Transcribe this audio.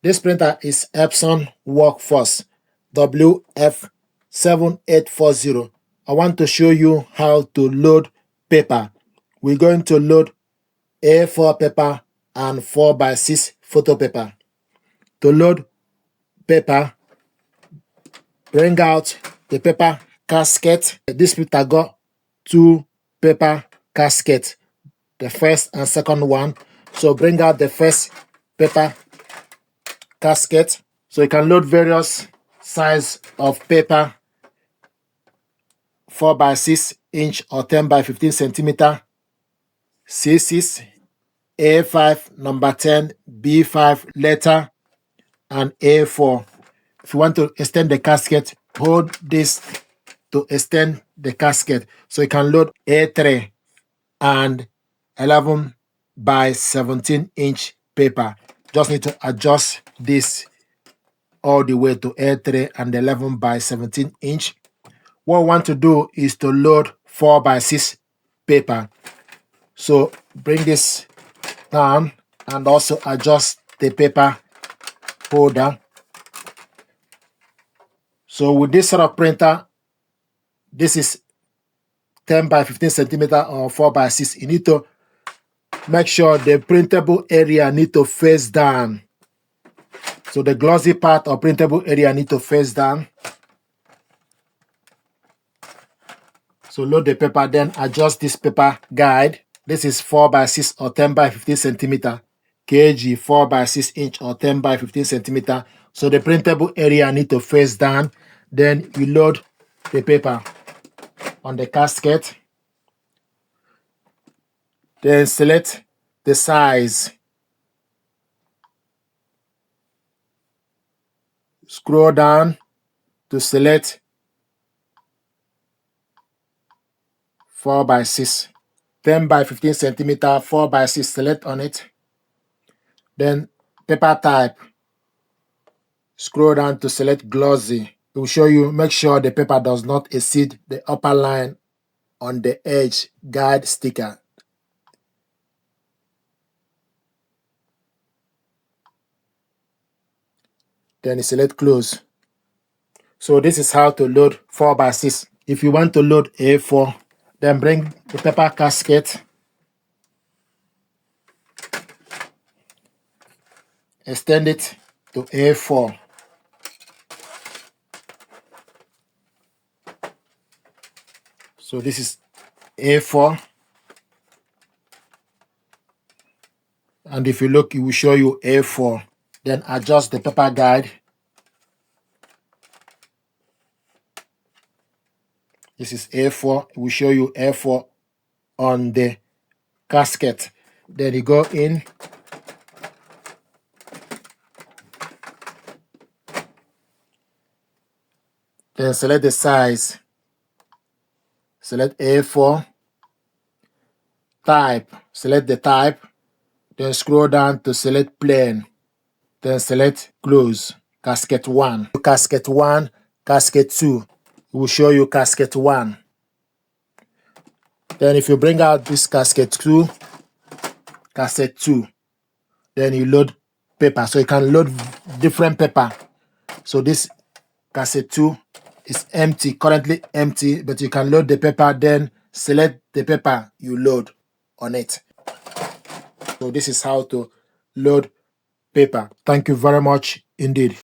This printer is Epson Workforce WF 7840. I want to show you how to load paper. We're going to load A4 paper and 4x6 photo paper. To load paper, bring out the paper casket. This printer got two paper caskets, the first and second one. So bring out the first paper casket. So you can load various size of paper, 4x6 inch or 10x15 centimeter, C6, A5, number 10, B5 letter, and A4. If you want to extend the casket, hold this to extend the casket. So you can load A3 and 11x17 inch paper. Just need to adjust this all the way to A3 and 11x17 inch. What we want to do is to load 4x6 paper. So bring this down and also adjust the paper holder. So with this sort of printer, this is 10x15 centimeter or 4x6. You need to make sure the printable area need to face down. So the glossy part or printable area need to face down. So load the paper, then adjust this paper guide. This is 4x6 or 10x15 centimeter, kg 4x6 inch or 10x15 centimeter. So the printable area need to face down. Then you load the paper on the casket. Then select the size. Scroll down to select 4x6, 10x15 centimeter, 4x6, select on it. Then paper type. Scroll down to select glossy. It will show you, make sure the paper does not exceed the upper line on the edge guide sticker. Then you select close. So this is how to load 4x6. If you want to load A4, then bring the paper casket, extend it to A4. So this is A4. And if you look, it will show you A4. Then adjust the paper guide. This is A4. It will show you A4 on the casket. Then you go in. Then select the size. Select A4. Type. Select the type. Then scroll down to select plain. Then select close. Casket 1. Casket 1. Casket 2. It will show you casket 1. Then if you bring out this casket 2, cassette 2, then you load paper. So you can load different paper. So this cassette 2 is empty, currently empty, but you can load the paper, then select the paper you load on it. So this is how to load paper. Thank you very much indeed.